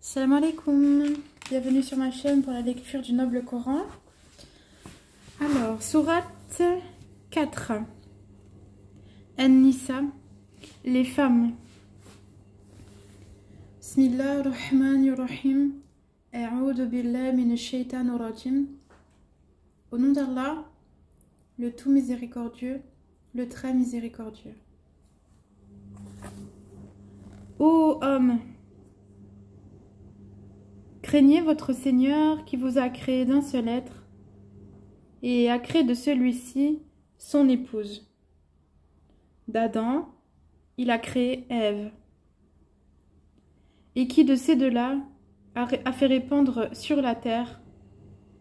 Salam alaikum, bienvenue sur ma chaîne pour la lecture du noble Coran. Alors, sourate 4, An-Nisa, les femmes. Bismillahirrahmanirrahim, A'udhu billahi minash shaitanir rajim. Au nom d'Allah, le tout miséricordieux, le très miséricordieux. Ô homme, craignez votre Seigneur qui vous a créé d'un seul être et a créé de celui-ci son épouse. D'Adam, il a créé Ève, et qui de ces deux-là a fait répandre sur la terre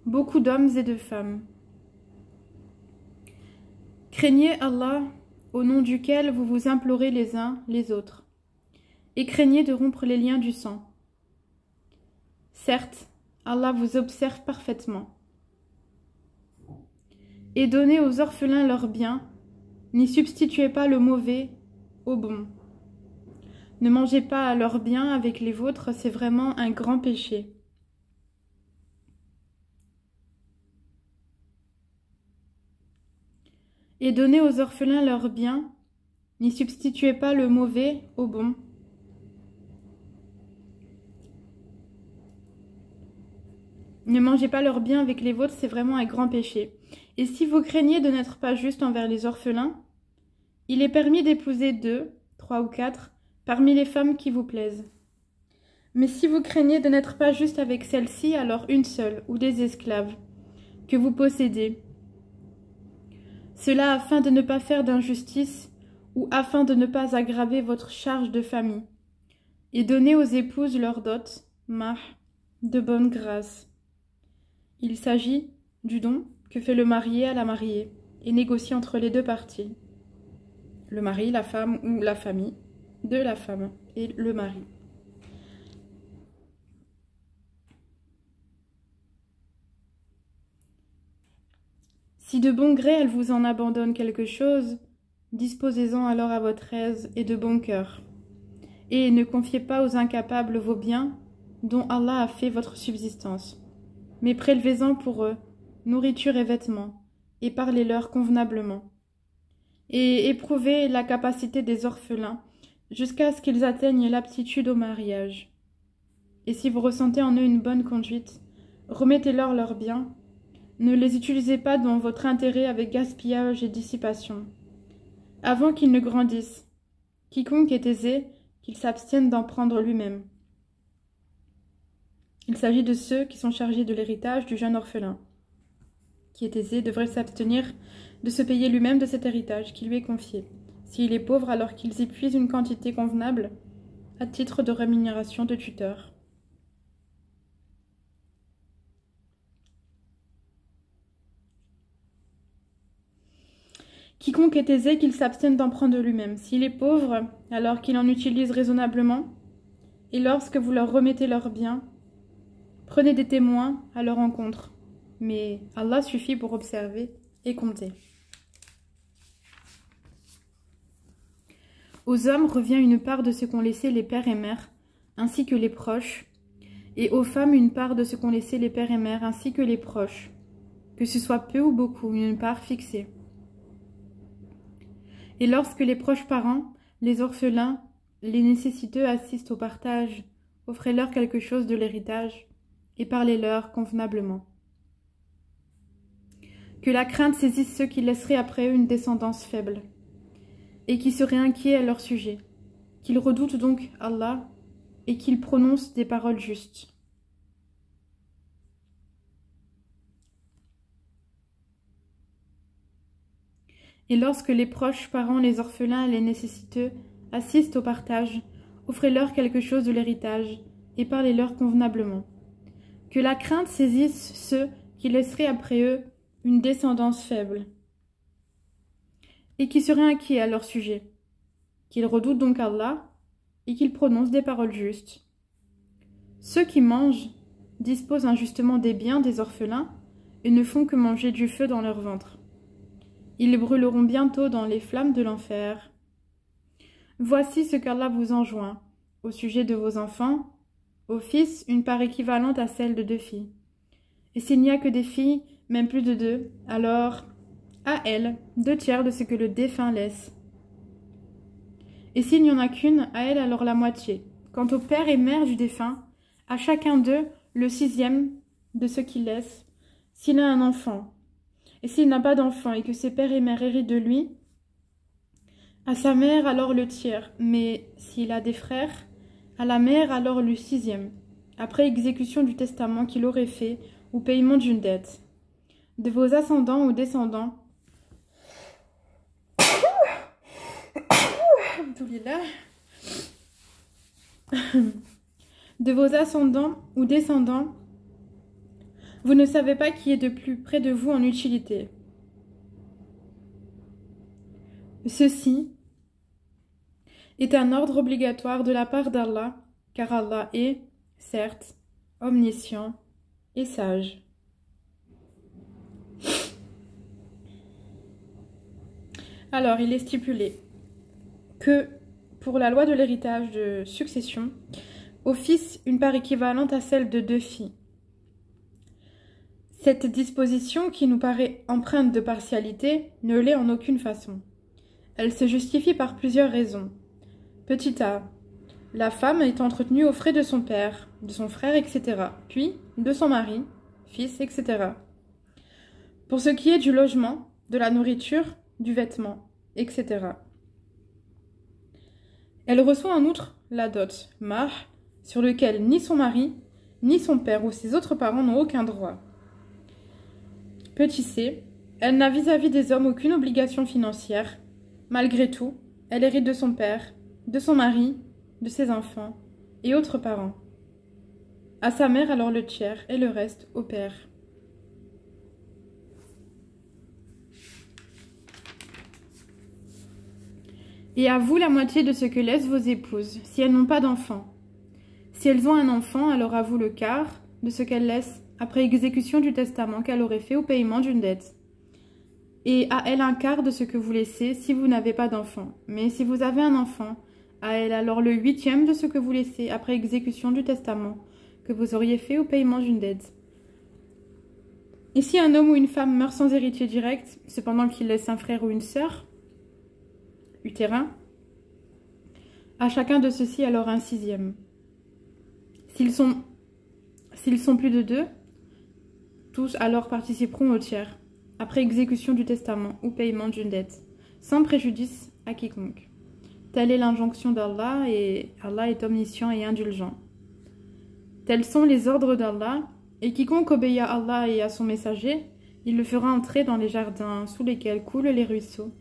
beaucoup d'hommes et de femmes. Craignez Allah, au nom duquel vous vous implorez les uns les autres, et craignez de rompre les liens du sang. Certes, Allah vous observe parfaitement. Et donnez aux orphelins leurs biens, n'y substituez pas le mauvais au bon. Ne mangez pas leurs biens avec les vôtres, c'est vraiment un grand péché. Et donnez aux orphelins leurs biens, n'y substituez pas le mauvais au bon. Ne mangez pas leurs biens avec les vôtres, c'est vraiment un grand péché. Et si vous craignez de n'être pas juste envers les orphelins, il est permis d'épouser 2, 3 ou 4 parmi les femmes qui vous plaisent. Mais si vous craignez de n'être pas juste avec celle-ci, alors une seule ou des esclaves que vous possédez. Cela afin de ne pas faire d'injustice ou afin de ne pas aggraver votre charge de famille. Et donnez aux épouses leur dot, mah, de bonne grâce. Il s'agit du don que fait le marié à la mariée et négocié entre les deux parties. Le mari, la femme ou la famille de la femme et le mari. Si de bon gré elle vous en abandonne quelque chose, disposez-en alors à votre aise et de bon cœur. Et ne confiez pas aux incapables vos biens dont Allah a fait votre subsistance. Mais prélevez-en pour eux, nourriture et vêtements, et parlez-leur convenablement. Et éprouvez la capacité des orphelins, jusqu'à ce qu'ils atteignent l'aptitude au mariage. Et si vous ressentez en eux une bonne conduite, remettez-leur leurs biens, ne les utilisez pas dans votre intérêt avec gaspillage et dissipation. Avant qu'ils ne grandissent, quiconque est aisé, qu'il s'abstienne d'en prendre lui-même. Il s'agit de ceux qui sont chargés de l'héritage du jeune orphelin. Qui est aisé devrait s'abstenir de se payer lui-même de cet héritage qui lui est confié, s'il est pauvre alors qu'ils y puisent une quantité convenable, à titre de rémunération de tuteur. Quiconque est aisé qu'il s'abstienne d'en prendre lui-même, s'il est pauvre alors qu'il en utilise raisonnablement, et lorsque vous leur remettez leurs biens, prenez des témoins à leur encontre, mais Allah suffit pour observer et compter. Aux hommes revient une part de ce qu'ont laissé les pères et mères, ainsi que les proches, et aux femmes une part de ce qu'ont laissé les pères et mères, ainsi que les proches, que ce soit peu ou beaucoup, une part fixée. Et lorsque les proches parents, les orphelins, les nécessiteux assistent au partage, offrez-leur quelque chose de l'héritage, et parlez-leur convenablement. Que la crainte saisisse ceux qui laisseraient après eux une descendance faible, et qui seraient inquiets à leur sujet, qu'ils redoutent donc Allah, et qu'ils prononcent des paroles justes. Et lorsque les proches parents, les orphelins et les nécessiteux assistent au partage, offrez-leur quelque chose de l'héritage, et parlez-leur convenablement. Que la crainte saisisse ceux qui laisseraient après eux une descendance faible, et qui seraient inquiets à leur sujet, qu'ils redoutent donc Allah, et qu'ils prononcent des paroles justes. Ceux qui mangent disposent injustement des biens des orphelins, et ne font que manger du feu dans leur ventre. Ils les brûleront bientôt dans les flammes de l'enfer. Voici ce qu'Allah vous enjoint au sujet de vos enfants, Au fils, une part équivalente à celle de 2 filles. Et s'il n'y a que des filles, même plus de 2, alors à elle, 2/3 de ce que le défunt laisse. Et s'il n'y en a qu'une, à elle alors la moitié. Quant au père et mère du défunt, à chacun d'eux le 6e de ce qu'il laisse, s'il a un enfant. Et s'il n'a pas d'enfant et que ses pères et mères héritent de lui, à sa mère alors le tiers, mais s'il a des frères, à la mère alors le 6e, après exécution du testament qu'il aurait fait ou paiement d'une dette. De vos ascendants ou descendants, de vos ascendants ou descendants, vous ne savez pas qui est de plus près de vous en utilité. Ceci est un ordre obligatoire de la part d'Allah, car Allah est, certes, omniscient et sage. Alors, il est stipulé que, pour la loi de l'héritage de succession, au fils une part équivalente à celle de 2 filles. Cette disposition, qui nous paraît empreinte de partialité, ne l'est en aucune façon. Elle se justifie par plusieurs raisons. Petit a, la femme est entretenue aux frais de son père, de son frère, etc., puis de son mari, fils, etc. Pour ce qui est du logement, de la nourriture, du vêtement, etc. Elle reçoit en outre la dot, mah, sur lequel ni son mari, ni son père ou ses autres parents n'ont aucun droit. Petit c, elle n'a vis-à-vis des hommes aucune obligation financière. Malgré tout, elle hérite de son père, de son mari, de ses enfants et autres parents. À sa mère alors le tiers et le reste au père. Et à vous la moitié de ce que laissent vos épouses, si elles n'ont pas d'enfants. Si elles ont un enfant, alors à vous le quart de ce qu'elles laissent après exécution du testament qu'elle aurait fait au paiement d'une dette. Et à elle un quart de ce que vous laissez si vous n'avez pas d'enfant. Mais si vous avez un enfant, à elle alors le 8e de ce que vous laissez après exécution du testament que vous auriez fait au paiement d'une dette. Et si un homme ou une femme meurt sans héritier direct, cependant qu'il laisse un frère ou une sœur, utérin, à chacun de ceux-ci alors un 6e. S'ils sont plus de 2, tous alors participeront au tiers, après exécution du testament ou paiement d'une dette, sans préjudice à quiconque. Telle est l'injonction d'Allah, et Allah est omniscient et indulgent. Tels sont les ordres d'Allah, et quiconque obéit à Allah et à son messager, il le fera entrer dans les jardins sous lesquels coulent les ruisseaux,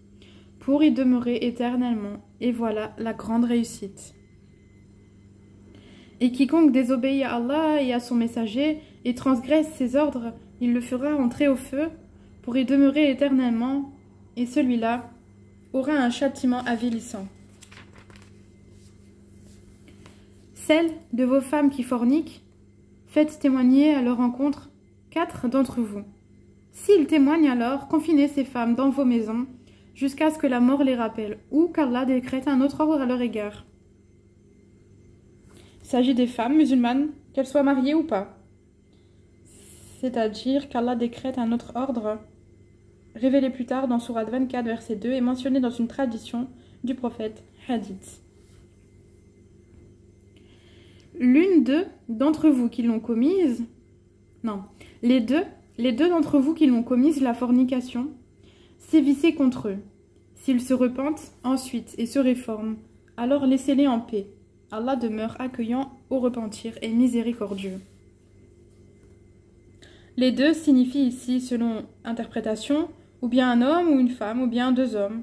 pour y demeurer éternellement, et voilà la grande réussite. Et quiconque désobéit à Allah et à son messager, et transgresse ses ordres, il le fera entrer au feu, pour y demeurer éternellement, et celui-là aura un châtiment avilissant. Celles de vos femmes qui forniquent, faites témoigner à leur encontre 4 d'entre vous. S'ils témoignent alors, confinez ces femmes dans vos maisons, jusqu'à ce que la mort les rappelle, ou qu'Allah décrète un autre ordre à leur égard. Il s'agit des femmes musulmanes, qu'elles soient mariées ou pas. C'est-à-dire qu'Allah décrète un autre ordre, révélé plus tard dans Sourate 24, verset 2, et mentionné dans une tradition du prophète Hadith. L'une d'eux d'entre vous qui l'ont commise, les deux d'entre vous qui l'ont commise, la fornication, sévissez contre eux. S'ils se repentent ensuite et se réforment, alors laissez-les en paix. Allah demeure accueillant au repentir et miséricordieux. Les deux signifient ici, selon interprétation, ou bien un homme ou une femme, ou bien 2 hommes.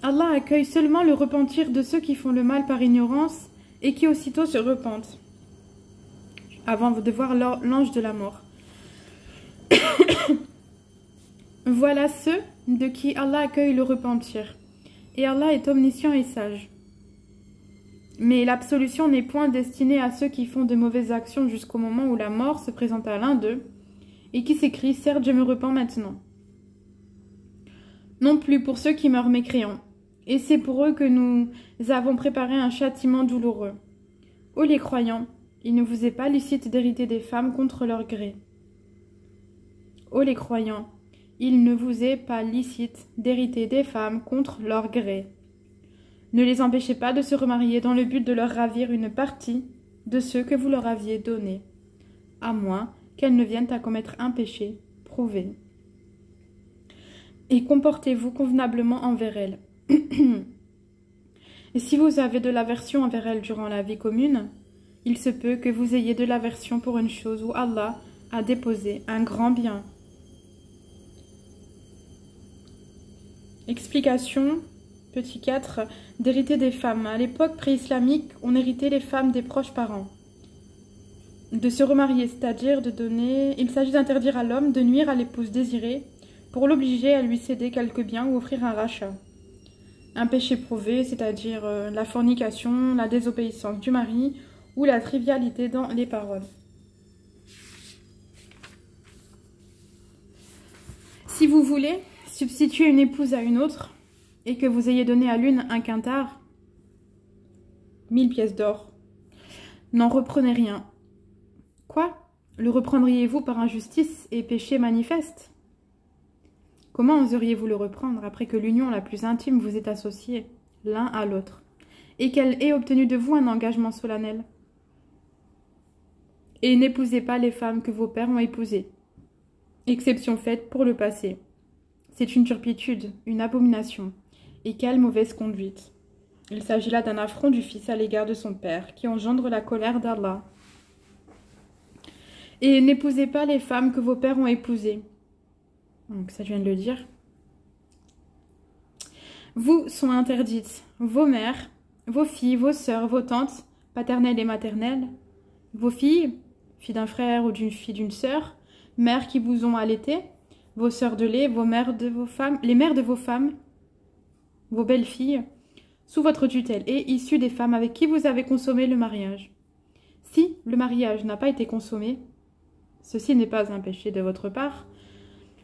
Allah accueille seulement le repentir de ceux qui font le mal par ignorance et qui aussitôt se repentent, avant de voir l'ange de la mort. Voilà ceux de qui Allah accueille le repentir, et Allah est omniscient et sage. Mais l'absolution n'est point destinée à ceux qui font de mauvaises actions jusqu'au moment où la mort se présente à l'un d'eux, et qui s'écrie « Certes, je me repens maintenant ». Non plus pour ceux qui meurent mécréants, et c'est pour eux que nous avons préparé un châtiment douloureux. Ô les croyants, il ne vous est pas licite d'hériter des femmes contre leur gré. Ô les croyants, il ne vous est pas licite d'hériter des femmes contre leur gré. Ne les empêchez pas de se remarier dans le but de leur ravir une partie de ceux que vous leur aviez donnés, à moins qu'elles ne viennent à commettre un péché prouvé. Et comportez-vous convenablement envers elles. Et si vous avez de l'aversion envers elles durant la vie commune, il se peut que vous ayez de l'aversion pour une chose où Allah a déposé un grand bien. Explication, petit 4, d'hériter des femmes. À l'époque pré-islamique, on héritait les femmes des proches parents. De se remarier, c'est-à-dire de donner... Il s'agit d'interdire à l'homme de nuire à l'épouse désirée pour l'obliger à lui céder quelques biens ou offrir un rachat. Un péché prouvé, c'est-à-dire la fornication, la désobéissance du mari ou la trivialité dans les paroles. Si vous voulez substituer une épouse à une autre et que vous ayez donné à l'une un quintard, 1000 pièces d'or, n'en reprenez rien. Quoi? Le reprendriez-vous par injustice et péché manifeste? Comment oseriez-vous le reprendre après que l'union la plus intime vous est associée l'un à l'autre et qu'elle ait obtenu de vous un engagement solennel? Et n'épousez pas les femmes que vos pères ont épousées, exception faite pour le passé. C'est une turpitude, une abomination, et quelle mauvaise conduite. Il s'agit là d'un affront du fils à l'égard de son père, qui engendre la colère d'Allah. Et n'épousez pas les femmes que vos pères ont épousées. Donc ça, je viens de le dire. Vous sont interdites vos mères, vos filles, vos sœurs, vos tantes, paternelles et maternelles, vos filles, filles d'un frère ou d'une fille d'une sœur, mères qui vous ont allaité, vos sœurs de lait, vos mères de vos femmes, les mères de vos femmes, vos belles-filles, sous votre tutelle et issues des femmes avec qui vous avez consommé le mariage. Si le mariage n'a pas été consommé, ceci n'est pas un péché de votre part,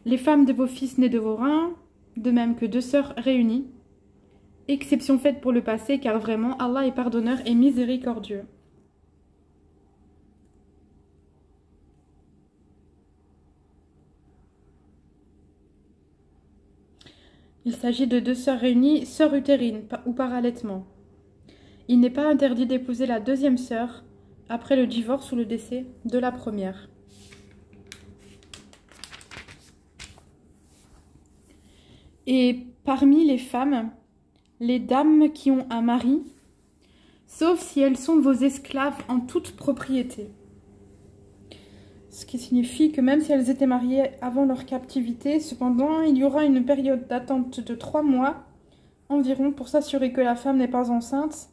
les femmes de vos fils nés de vos reins, de même que deux sœurs réunies, exception faite pour le passé, car vraiment Allah est pardonneur et miséricordieux. Il s'agit de deux sœurs réunies, sœurs utérines ou par allaitement. Il n'est pas interdit d'épouser la deuxième sœur après le divorce ou le décès de la première. Et parmi les femmes, les dames qui ont un mari, sauf si elles sont vos esclaves en toute propriété. Ce qui signifie que même si elles étaient mariées avant leur captivité, cependant, il y aura une période d'attente de 3 mois environ pour s'assurer que la femme n'est pas enceinte.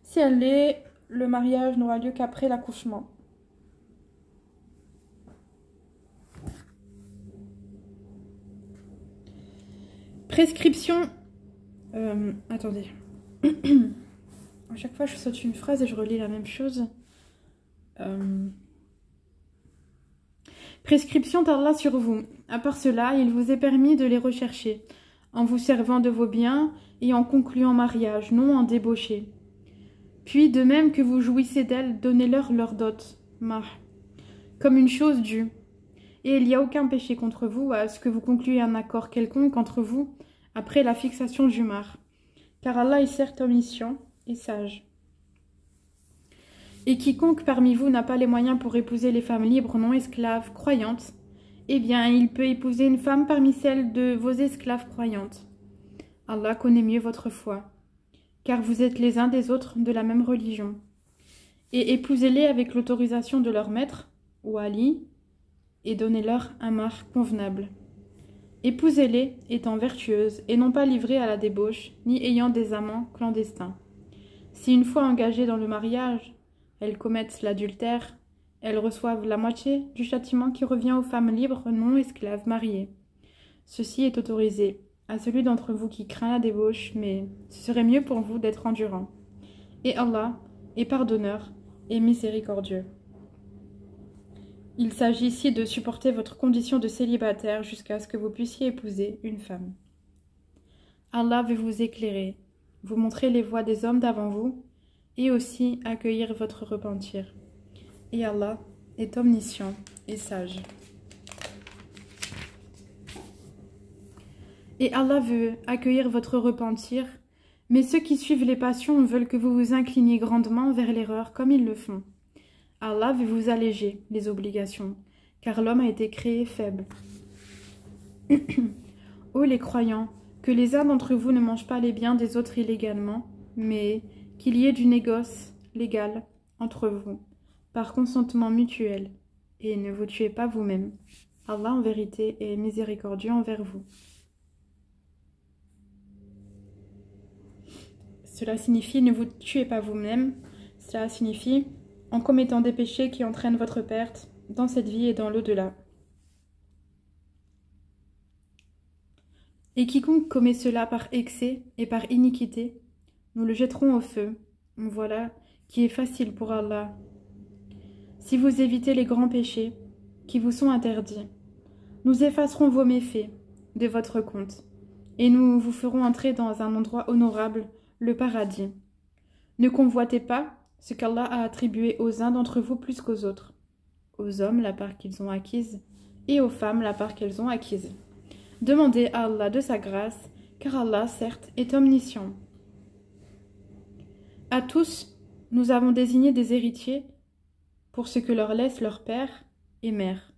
Si elle l'est, le mariage n'aura lieu qu'après l'accouchement. Prescription... attendez. À chaque fois, je saute une phrase et je relis la même chose. Prescription d'Allah sur vous. À part cela, il vous est permis de les rechercher, en vous servant de vos biens et en concluant mariage, non en débauché. Puis, de même que vous jouissez d'elles, donnez-leur leur dot, mah, comme une chose due. Et il n'y a aucun péché contre vous à ce que vous concluez un accord quelconque entre vous après la fixation du mar, car Allah est certes omniscient et sage. Et quiconque parmi vous n'a pas les moyens pour épouser les femmes libres, non esclaves, croyantes, eh bien, il peut épouser une femme parmi celles de vos esclaves croyantes. Allah connaît mieux votre foi, car vous êtes les uns des autres de la même religion. Et épousez-les avec l'autorisation de leur maître, ou Ali, et donnez-leur un mar convenable. Épousez-les étant vertueuses et non pas livrées à la débauche, ni ayant des amants clandestins. Si une fois engagées dans le mariage, elles commettent l'adultère, elles reçoivent la moitié du châtiment qui revient aux femmes libres non esclaves mariées. Ceci est autorisé à celui d'entre vous qui craint la débauche, mais ce serait mieux pour vous d'être endurant. Et Allah est pardonneur et miséricordieux. Il s'agit ici de supporter votre condition de célibataire jusqu'à ce que vous puissiez épouser une femme. Allah veut vous éclairer, vous montrer les voies des hommes d'avant vous et aussi accueillir votre repentir. Et Allah est omniscient et sage. Et Allah veut accueillir votre repentir, mais ceux qui suivent les passions veulent que vous vous incliniez grandement vers l'erreur comme ils le font. Allah veut vous alléger les obligations, car l'homme a été créé faible. Ô les croyants, que les uns d'entre vous ne mangent pas les biens des autres illégalement, mais qu'il y ait du négoce légal entre vous, par consentement mutuel, et ne vous tuez pas vous-même. Allah en vérité est miséricordieux envers vous. Cela signifie ne vous tuez pas vous-même, cela signifie en commettant des péchés qui entraînent votre perte dans cette vie et dans l'au-delà. Et quiconque commet cela par excès et par iniquité, nous le jetterons au feu. Voilà qui est facile pour Allah. Si vous évitez les grands péchés qui vous sont interdits, nous effacerons vos méfaits de votre compte, et nous vous ferons entrer dans un endroit honorable, le paradis. Ne convoitez pas ce qu'Allah a attribué aux uns d'entre vous plus qu'aux autres, aux hommes la part qu'ils ont acquise, et aux femmes la part qu'elles ont acquise. Demandez à Allah de sa grâce, car Allah, certes, est omniscient. À tous, nous avons désigné des héritiers pour ce que leur laissent leur père et mère,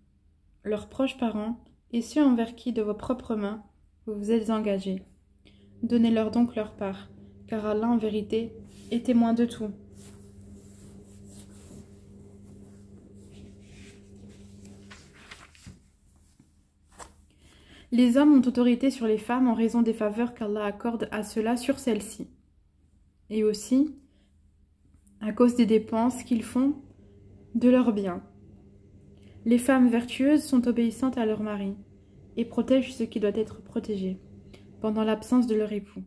leurs proches parents, et ceux envers qui, de vos propres mains, vous vous êtes engagés. Donnez-leur donc leur part, car Allah, en vérité, est témoin de tout. Les hommes ont autorité sur les femmes en raison des faveurs qu'Allah accorde à ceux-là sur celles-ci, et aussi à cause des dépenses qu'ils font de leurs biens. Les femmes vertueuses sont obéissantes à leur mari et protègent ce qui doit être protégé pendant l'absence de leur époux,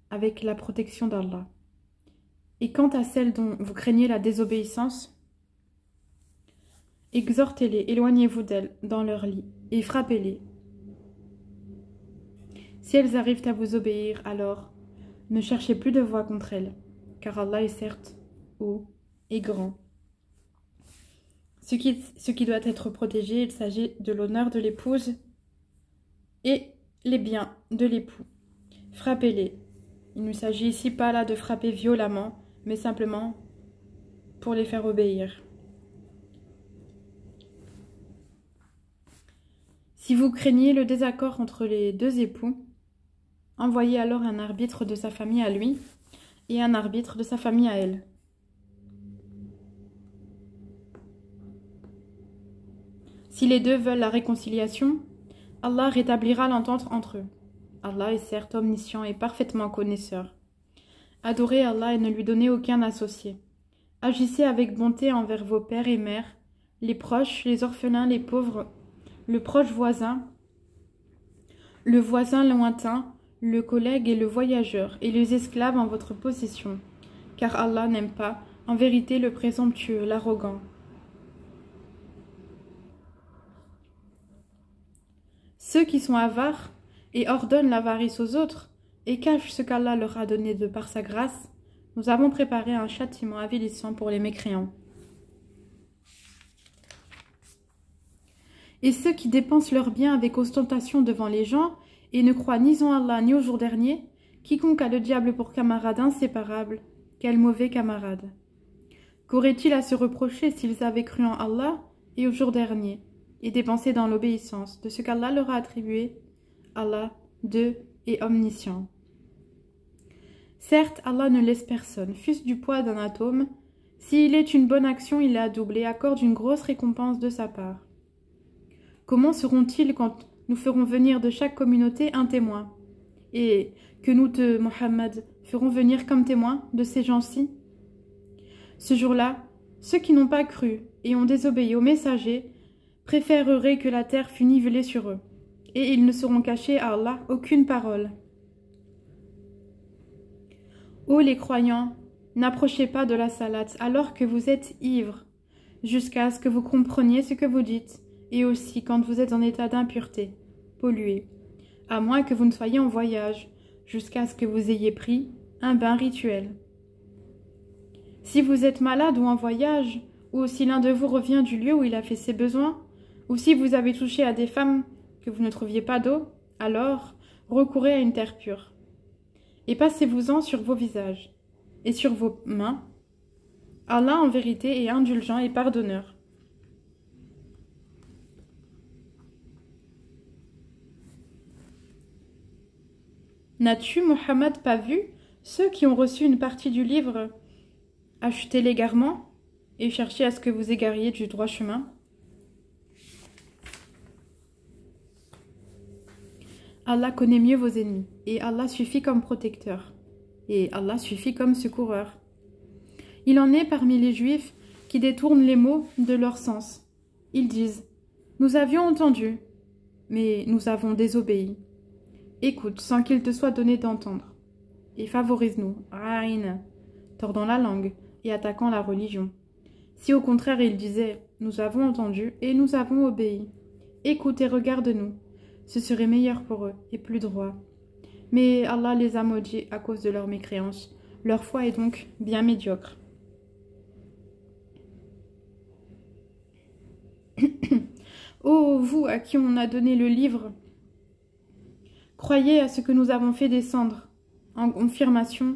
avec la protection d'Allah. Et quant à celles dont vous craignez la désobéissance, exhortez-les, éloignez-vous d'elles dans leur lit et frappez-les. Si elles arrivent à vous obéir, alors ne cherchez plus de voix contre elles, car Allah est certes haut et grand. Ce qui doit être protégé, il s'agit de l'honneur de l'épouse et les biens de l'époux. Frappez-les. Il ne s'agit ici pas là de frapper violemment, mais simplement pour les faire obéir. Si vous craignez le désaccord entre les deux époux, envoyez alors un arbitre de sa famille à lui et un arbitre de sa famille à elle. Si les deux veulent la réconciliation, Allah rétablira l'entente entre eux. Allah est certes omniscient et parfaitement connaisseur. Adorez Allah et ne lui donnez aucun associé. Agissez avec bonté envers vos pères et mères, les proches, les orphelins, les pauvres, le proche voisin, le voisin lointain, le collègue et le voyageur, et les esclaves en votre possession, car Allah n'aime pas, en vérité, le présomptueux, l'arrogant. Ceux qui sont avares et ordonnent l'avarice aux autres, et cachent ce qu'Allah leur a donné de par sa grâce, nous avons préparé un châtiment avilissant pour les mécréants. Et ceux qui dépensent leurs biens avec ostentation devant les gens, et ne croient ni en Allah ni au jour dernier, quiconque a le diable pour camarade inséparable, quel mauvais camarade. Qu'auraient-ils à se reprocher s'ils avaient cru en Allah et au jour dernier, et dépensé dans l'obéissance de ce qu'Allah leur a attribué? Allah, deux et omniscient. Certes, Allah ne laisse personne, fût-ce du poids d'un atome. S'il est une bonne action, il la double et accorde une grosse récompense de sa part. Comment seront-ils quand nous ferons venir de chaque communauté un témoin, et que nous te, Mohammed, ferons venir comme témoin de ces gens-ci? Ce jour-là, ceux qui n'ont pas cru et ont désobéi aux messagers préféreraient que la terre fût nivelée sur eux, et ils ne sauront cacher à Allah aucune parole. Ô les croyants, n'approchez pas de la salate alors que vous êtes ivres, jusqu'à ce que vous compreniez ce que vous dites, et aussi quand vous êtes en état d'impureté, pollué, à moins que vous ne soyez en voyage, jusqu'à ce que vous ayez pris un bain rituel. Si vous êtes malade ou en voyage, ou si l'un de vous revient du lieu où il a fait ses besoins, ou si vous avez touché à des femmes que vous ne trouviez pas d'eau, alors recourez à une terre pure. Et passez-vous-en sur vos visages et sur vos mains. Allah en vérité est indulgent et pardonneur. N'as-tu, Mohammed, pas vu ceux qui ont reçu une partie du livre acheter l'égarement et chercher à ce que vous égariez du droit chemin? Allah connaît mieux vos ennemis, et Allah suffit comme protecteur, et Allah suffit comme secoureur. Il en est parmi les Juifs qui détournent les mots de leur sens. Ils disent « Nous avions entendu, mais nous avons désobéi. Écoute sans qu'il te soit donné d'entendre, et favorise-nous, Ra'in, tordant la langue et attaquant la religion. Si au contraire ils disaient « Nous avons entendu et nous avons obéi. Écoute et regarde-nous. » Ce serait meilleur pour eux et plus droit. Mais Allah les a maudits à cause de leur mécréance. Leur foi est donc bien médiocre. Ô vous à qui on a donné le livre, croyez à ce que nous avons fait descendre, en confirmation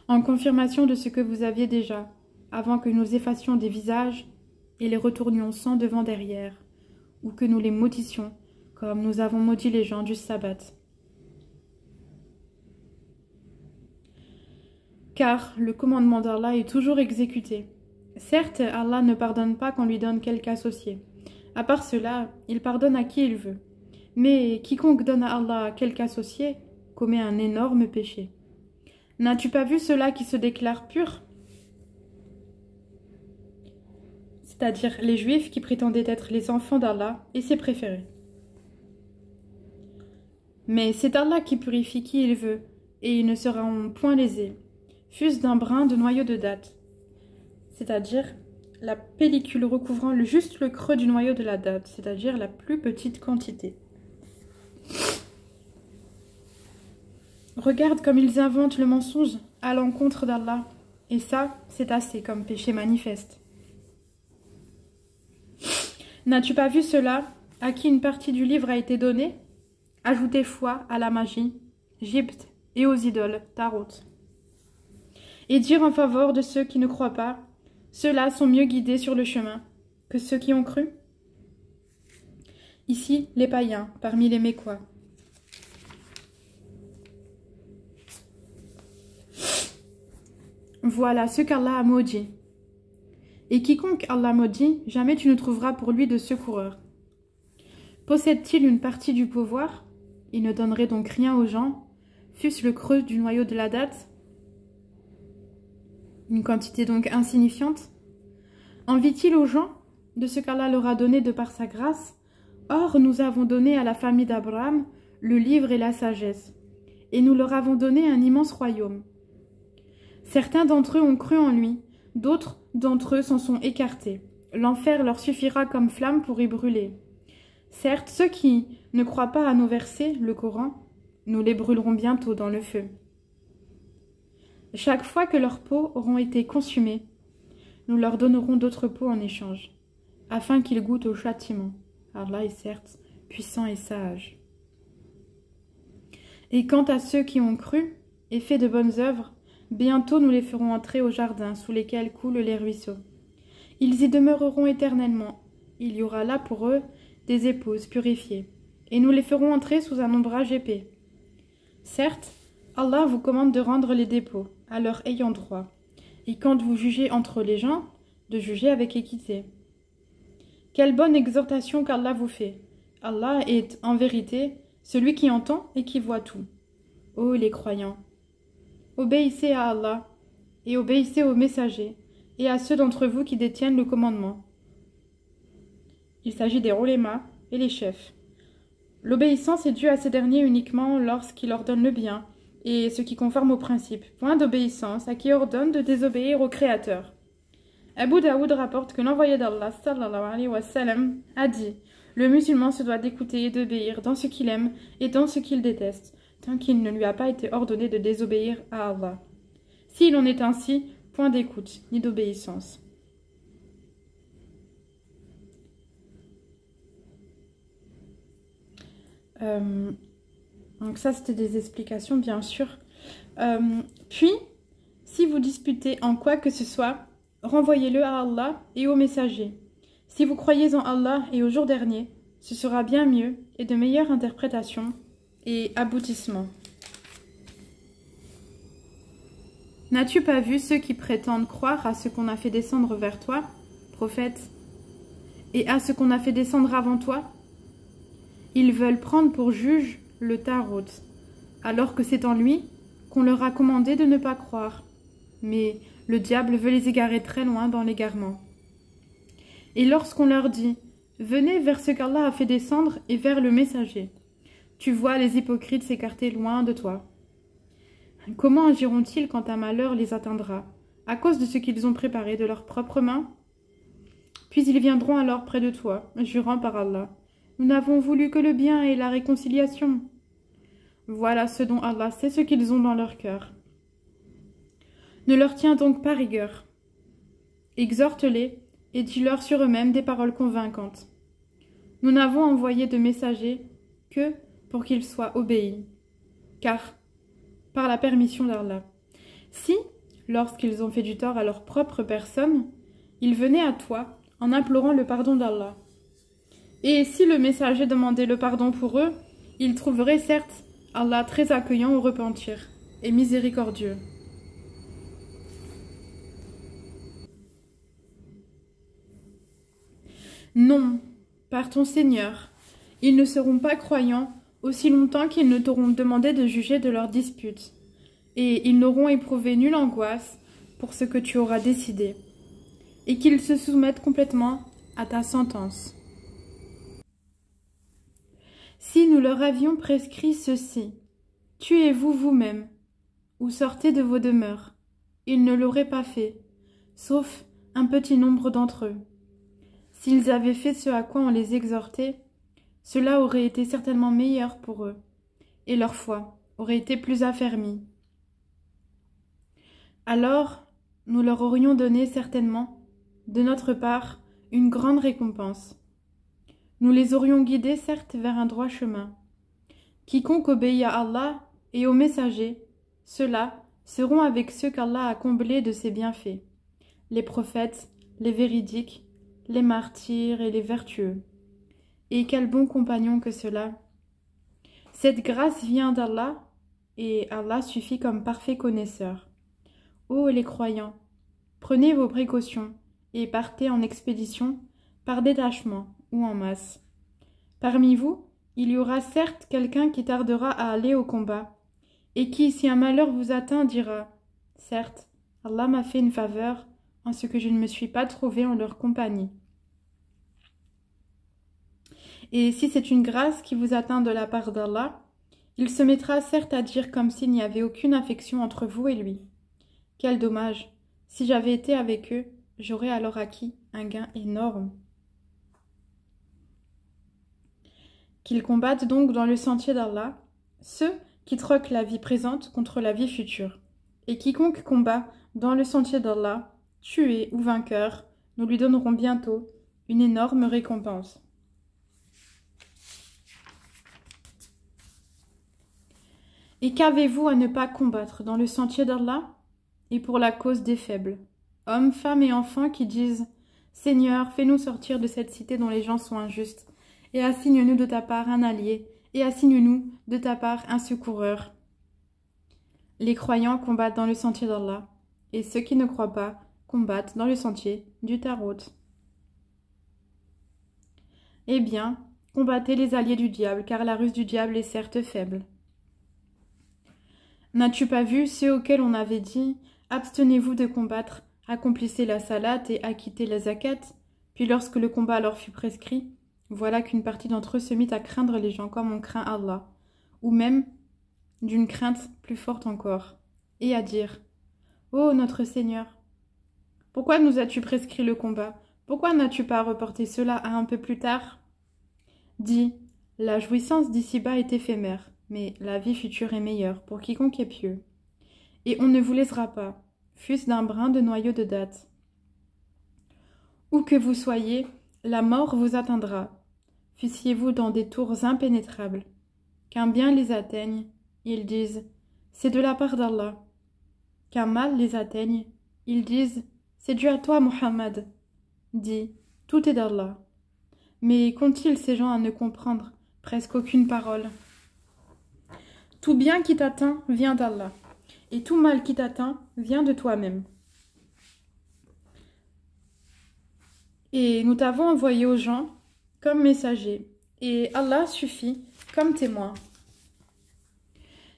de ce que vous aviez déjà, avant que nous effacions des visages et les retournions sans devant derrière, ou que nous les maudissions, comme nous avons maudit les gens du sabbat. Car le commandement d'Allah est toujours exécuté. Certes, Allah ne pardonne pas qu'on lui donne quelque associé. À part cela, il pardonne à qui il veut. Mais quiconque donne à Allah quelque associé commet un énorme péché. N'as-tu pas vu ceux-là qui se déclarent purs? C'est-à-dire les Juifs qui prétendaient être les enfants d'Allah et ses préférés. Mais c'est Allah qui purifie qui il veut, et ils ne seront point lésés, fût-ce d'un brin de noyau de date, c'est-à-dire la pellicule recouvrant juste le creux du noyau de la date, c'est-à-dire la plus petite quantité. Regarde comme ils inventent le mensonge à l'encontre d'Allah, et ça, c'est assez comme péché manifeste. N'as-tu pas vu cela, à qui une partie du livre a été donnée? Ajoutez foi à la magie, gypte et aux idoles, tarot. Et dire en faveur de ceux qui ne croient pas, ceux-là sont mieux guidés sur le chemin que ceux qui ont cru. Ici, les païens, parmi les Mécois. Voilà ce qu'Allah a maudit. Et quiconque Allah maudit, jamais tu ne trouveras pour lui de secoureur. Possède-t-il une partie du pouvoir? Il ne donnerait donc rien aux gens, fût-ce le creux du noyau de la date, une quantité donc insignifiante. Envie-t-il aux gens de ce qu'Allah leur a donné de par sa grâce? Or, nous avons donné à la famille d'Abraham le livre et la sagesse, et nous leur avons donné un immense royaume. Certains d'entre eux ont cru en lui, d'autres d'entre eux s'en sont écartés. L'enfer leur suffira comme flamme pour y brûler. Certes, ceux qui ne croient pas à nos versets, le Coran, nous les brûlerons bientôt dans le feu. Chaque fois que leurs peaux auront été consumées, nous leur donnerons d'autres peaux en échange, afin qu'ils goûtent au châtiment. Allah est certes puissant et sage. Et quant à ceux qui ont cru et fait de bonnes œuvres, bientôt nous les ferons entrer au jardin sous lesquels coulent les ruisseaux. Ils y demeureront éternellement. Il y aura là pour eux des épouses purifiées, et nous les ferons entrer sous un ombrage épais. Certes, Allah vous commande de rendre les dépôts à leur ayant droit, et quand vous jugez entre les gens, de juger avec équité. Quelle bonne exhortation qu'Allah vous fait. Allah est, en vérité, celui qui entend et qui voit tout. Ô les croyants, obéissez à Allah, et obéissez aux messagers, et à ceux d'entre vous qui détiennent le commandement. Il s'agit des ulémas et les chefs. L'obéissance est due à ces derniers uniquement lorsqu'ils ordonnent le bien, et ce qui conforme au principe. Point d'obéissance à qui ordonne de désobéir au Créateur. Abu Daoud rapporte que l'envoyé d'Allah, sallallahu alayhi wa sallam, a dit « Le musulman se doit d'écouter et d'obéir dans ce qu'il aime et dans ce qu'il déteste, tant qu'il ne lui a pas été ordonné de désobéir à Allah. S'il en est ainsi, point d'écoute ni d'obéissance. » Donc ça, c'était des explications, bien sûr. Puis, si vous disputez en quoi que ce soit, renvoyez-le à Allah et au messager. Si vous croyez en Allah et au jour dernier, ce sera bien mieux et de meilleures interprétations et aboutissements. N'as-tu pas vu ceux qui prétendent croire à ce qu'on a fait descendre vers toi, prophète, et à ce qu'on a fait descendre avant toi? Ils veulent prendre pour juge le Tarot, alors que c'est en lui qu'on leur a commandé de ne pas croire. Mais le diable veut les égarer très loin dans l'égarement. Et lorsqu'on leur dit « Venez vers ce qu'Allah a fait descendre et vers le messager », tu vois les hypocrites s'écarter loin de toi. Comment agiront-ils quand un malheur les atteindra, à cause de ce qu'ils ont préparé de leurs propres mains? Puis ils viendront alors près de toi, jurant par Allah. Nous n'avons voulu que le bien et la réconciliation. Voilà ce dont Allah sait ce qu'ils ont dans leur cœur. Ne leur tiens donc pas rigueur. Exhorte-les et dis-leur sur eux-mêmes des paroles convaincantes. Nous n'avons envoyé de messagers que pour qu'ils soient obéis, car par la permission d'Allah. Si, lorsqu'ils ont fait du tort à leur propre personne, ils venaient à toi en implorant le pardon d'Allah, et si le messager demandait le pardon pour eux, ils trouveraient certes Allah très accueillant au repentir et miséricordieux. Non, par ton Seigneur, ils ne seront pas croyants aussi longtemps qu'ils ne t'auront demandé de juger de leurs disputes, et ils n'auront éprouvé nulle angoisse pour ce que tu auras décidé, et qu'ils se soumettent complètement à ta sentence. Si nous leur avions prescrit ceci, tuez-vous vous-même, ou sortez de vos demeures, ils ne l'auraient pas fait, sauf un petit nombre d'entre eux. S'ils avaient fait ce à quoi on les exhortait, cela aurait été certainement meilleur pour eux, et leur foi aurait été plus affermie. Alors, nous leur aurions donné certainement, de notre part, une grande récompense. Nous les aurions guidés certes vers un droit chemin. Quiconque obéit à Allah et aux messagers, ceux-là seront avec ceux qu'Allah a comblés de ses bienfaits, les prophètes, les véridiques, les martyrs et les vertueux. Et quel bon compagnon que cela! Cette grâce vient d'Allah, et Allah suffit comme parfait connaisseur. Ô les croyants, prenez vos précautions et partez en expédition, par détachement ou en masse. Parmi vous, il y aura certes quelqu'un qui tardera à aller au combat, et qui, si un malheur vous atteint, dira « Certes, Allah m'a fait une faveur en ce que je ne me suis pas trouvé en leur compagnie. » Et si c'est une grâce qui vous atteint de la part d'Allah, il se mettra certes à dire comme s'il n'y avait aucune affection entre vous et lui. Quel dommage! Si j'avais été avec eux, j'aurais alors acquis un gain énorme. Qu'ils combattent donc dans le sentier d'Allah, ceux qui troquent la vie présente contre la vie future. Et quiconque combat dans le sentier d'Allah, tué ou vainqueur, nous lui donnerons bientôt une énorme récompense. Et qu'avez-vous à ne pas combattre dans le sentier d'Allah? Et pour la cause des faibles, hommes, femmes et enfants qui disent « Seigneur, fais-nous sortir de cette cité dont les gens sont injustes, et assigne-nous de ta part un allié, et assigne-nous de ta part un secoureur. » Les croyants combattent dans le sentier d'Allah, et ceux qui ne croient pas combattent dans le sentier du Tarot. Eh bien, combattez les alliés du diable, car la ruse du diable est certes faible. N'as-tu pas vu ceux auxquels on avait dit « Abstenez-vous de combattre, accomplissez la salate et acquittez la zakat » Puis lorsque le combat leur fut prescrit, voilà qu'une partie d'entre eux se mit à craindre les gens comme on craint Allah, ou même d'une crainte plus forte encore, et à dire « Ô notre Seigneur, Pourquoi nous as-tu prescrit le combat? Pourquoi n'as-tu pas reporté cela à un peu plus tard? Dis, la jouissance d'ici-bas est éphémère, mais la vie future est meilleure pour quiconque est pieux. Et on ne vous laissera pas, fût-ce d'un brin de noyau de date. Où que vous soyez, la mort vous atteindra, fussiez-vous dans des tours impénétrables. Qu'un bien les atteigne, ils disent « c'est de la part d'Allah ». Qu'un mal les atteigne, ils disent « c'est dû à toi, Muhammad ». Dis « tout est d'Allah ». Mais qu'ont-ils ces gens à ne comprendre presque aucune parole? Tout bien qui t'atteint vient d'Allah, et tout mal qui t'atteint vient de toi-même. Et nous t'avons envoyé aux gens comme messagers, et Allah suffit comme témoin.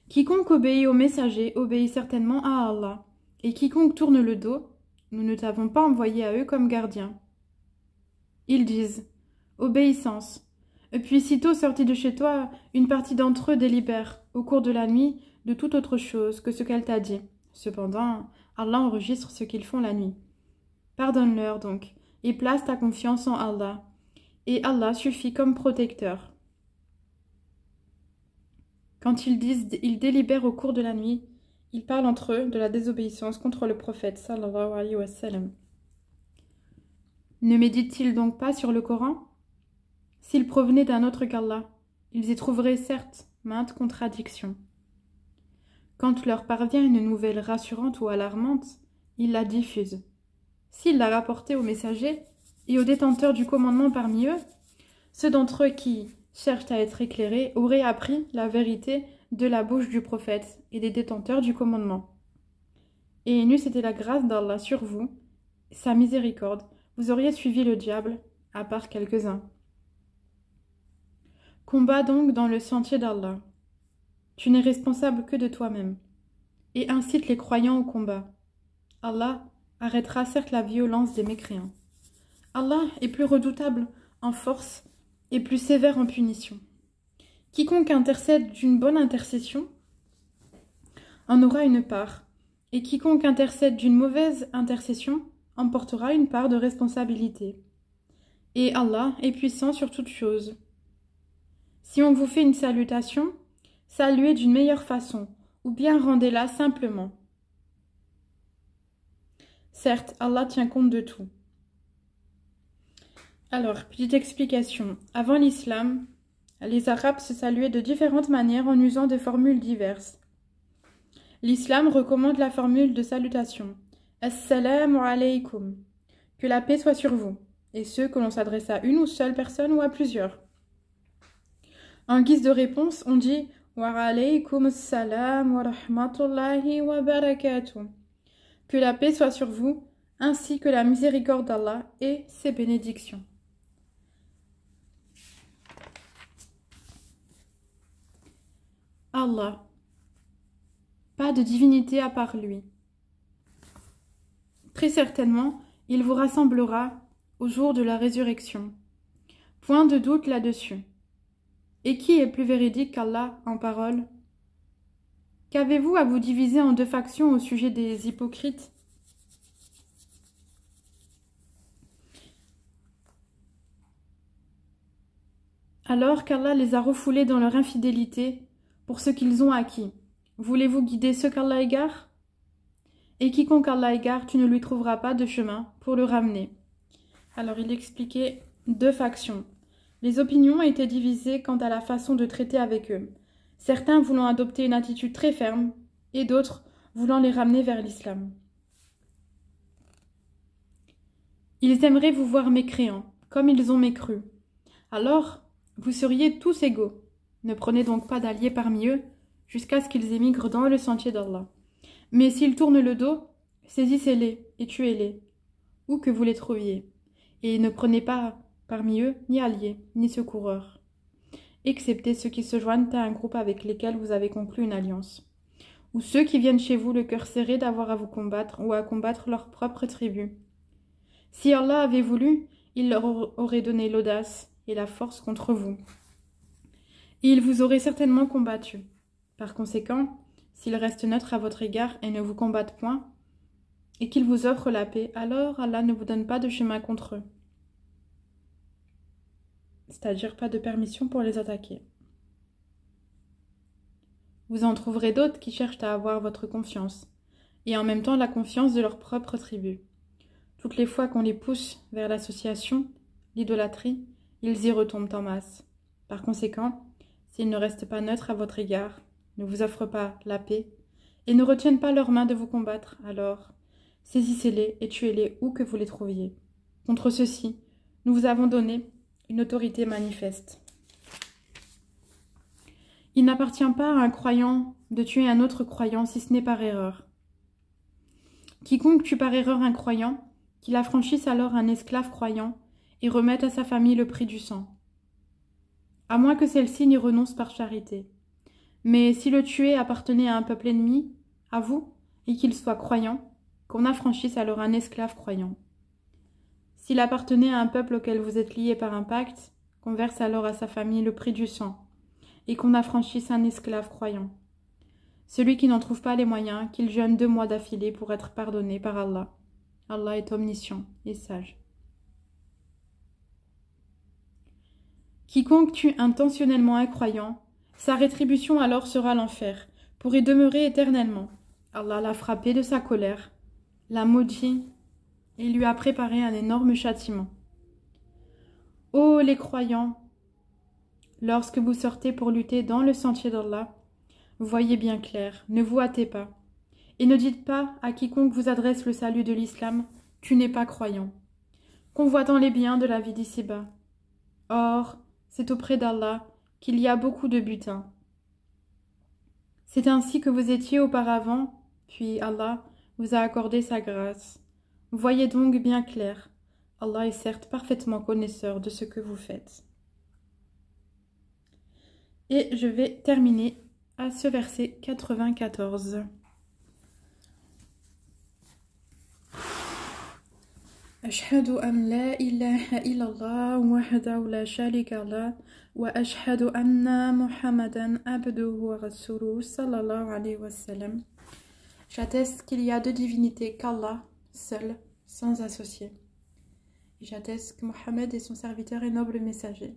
Quiconque obéit aux messagers obéit certainement à Allah, et quiconque tourne le dos, nous ne t'avons pas envoyé à eux comme gardiens. Ils disent « obéissance ». Et puis sitôt sortis de chez toi, une partie d'entre eux délibère, au cours de la nuit, de toute autre chose que ce qu'elle t'a dit. Cependant, Allah enregistre ce qu'ils font la nuit. Pardonne-leur donc, et place ta confiance en Allah, et Allah suffit comme protecteur. Quand ils disent « ils délibèrent au cours de la nuit », ils parlent entre eux de la désobéissance contre le prophète sallallahu alayhi wa sallam. Ne méditent-ils donc pas sur le Coran? S'ils provenaient d'un autre qu'Allah, ils y trouveraient certes maintes contradictions. Quand leur parvient une nouvelle rassurante ou alarmante, ils la diffusent. S'ils la rapportaient aux messagers et aux détenteurs du commandement parmi eux, ceux d'entre eux qui cherchent à être éclairés auraient appris la vérité de la bouche du prophète et des détenteurs du commandement. Et n'eût été la grâce d'Allah sur vous, sa miséricorde, vous auriez suivi le diable, à part quelques-uns. Combat donc dans le sentier d'Allah. Tu n'es responsable que de toi-même. Et incite les croyants au combat. Allah arrêtera certes la violence des mécréants. Allah est plus redoutable en force et plus sévère en punition. Quiconque intercède d'une bonne intercession en aura une part, et quiconque intercède d'une mauvaise intercession en portera une part de responsabilité. Et Allah est puissant sur toute chose. Si on vous fait une salutation, saluez d'une meilleure façon, ou bien rendez-la simplement. Certes, Allah tient compte de tout. Alors, petite explication. Avant l'islam, les Arabes se saluaient de différentes manières en usant de formules diverses. L'islam recommande la formule de salutation « Assalamu alaykum » que la paix soit sur vous, et ce que l'on s'adresse à une ou seule personne ou à plusieurs. En guise de réponse, on dit « Wa alaykum assalam wa rahmatullahi wa barakatuh » que la paix soit sur vous, ainsi que la miséricorde d'Allah et ses bénédictions. Allah. Pas de divinité à part lui. Très certainement, il vous rassemblera au jour de la résurrection. Point de doute là-dessus. Et qui est plus véridique qu'Allah en parole? Qu'avez-vous à vous diviser en deux factions au sujet des hypocrites? Alors qu'Allah les a refoulés dans leur infidélité pour ce qu'ils ont acquis, voulez-vous guider ceux qu'Allah égare? Et quiconque Allah égare, tu ne lui trouveras pas de chemin pour le ramener. Alors il expliquait deux factions. Les opinions étaient divisées quant à la façon de traiter avec eux, certains voulant adopter une attitude très ferme et d'autres voulant les ramener vers l'islam. Ils aimeraient vous voir mécréants, comme ils ont mécru. Alors, vous seriez tous égaux. Ne prenez donc pas d'alliés parmi eux, jusqu'à ce qu'ils émigrent dans le sentier d'Allah. Mais s'ils tournent le dos, saisissez-les et tuez-les, où que vous les trouviez, et ne prenez pas parmi eux ni alliés, ni secoureurs, excepté ceux qui se joignent à un groupe avec lesquels vous avez conclu une alliance, ou ceux qui viennent chez vous le cœur serré d'avoir à vous combattre ou à combattre leur propre tribu. Si Allah avait voulu, il leur aurait donné l'audace et la force contre vous, et ils vous auraient certainement combattu. Par conséquent, s'ils restent neutres à votre égard et ne vous combattent point, et qu'ils vous offrent la paix, alors Allah ne vous donne pas de chemin contre eux. C'est-à-dire pas de permission pour les attaquer. Vous en trouverez d'autres qui cherchent à avoir votre confiance, et en même temps la confiance de leur propre tribu. Toutes les fois qu'on les pousse vers l'association, l'idolâtrie, ils y retombent en masse. Par conséquent, s'ils ne restent pas neutres à votre égard, ne vous offrent pas la paix, et ne retiennent pas leurs mains de vous combattre, alors saisissez-les et tuez-les où que vous les trouviez. Contre ceux-ci, nous vous avons donné une autorité manifeste. Il n'appartient pas à un croyant de tuer un autre croyant si ce n'est par erreur. Quiconque tue par erreur un croyant, qu'il affranchisse alors un esclave croyant et remette à sa famille le prix du sang, à moins que celle-ci n'y renonce par charité. Mais si le tué appartenait à un peuple ennemi, à vous, et qu'il soit croyant, qu'on affranchisse alors un esclave croyant. S'il appartenait à un peuple auquel vous êtes lié par un pacte, qu'on verse alors à sa famille le prix du sang, et qu'on affranchisse un esclave croyant. Celui qui n'en trouve pas les moyens, qu'il jeûne 2 mois d'affilée pour être pardonné par Allah. Allah est omniscient et sage. Quiconque tue intentionnellement un croyant, sa rétribution alors sera l'enfer, pour y demeurer éternellement. Allah l'a frappé de sa colère, l'a maudit et lui a préparé un énorme châtiment. Ô les croyants, lorsque vous sortez pour lutter dans le sentier d'Allah, voyez bien clair, ne vous hâtez pas, et ne dites pas à quiconque vous adresse le salut de l'islam, tu n'es pas croyant, convoitant les biens de la vie d'ici-bas. Or, c'est auprès d'Allah qu'il y a beaucoup de butin. C'est ainsi que vous étiez auparavant, puis Allah vous a accordé sa grâce. Voyez donc bien clair, Allah est certes parfaitement connaisseur de ce que vous faites. Et je vais terminer à ce verset 94. أشهد أن لا إله إلا الله وحده لا شريك له وأشهد أن محمدا عبده ورسوله صلى الله عليه وسلم. J'atteste qu'il y a de divinité qu'Allah, seul, sans associé. Et j'atteste que Mohammed est son serviteur et noble messager.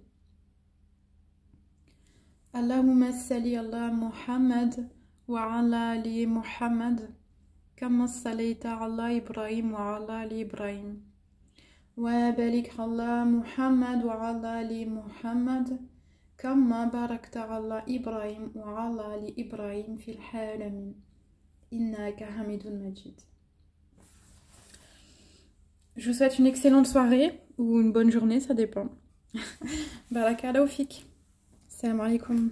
Allahumma salli ala Muhammad wa ala ali Muhammad kama sallaita ala Ibrahim wa ala ali Ibrahim. وبارك على محمد وعلى آل محمد كما باركت على إبراهيم وعلى آل إبراهيم في العالمين إنك حميد مجيد. Je vous souhaite une excellente soirée ou une bonne journée, ça dépend. Barakallahu fik. Salam alaikum.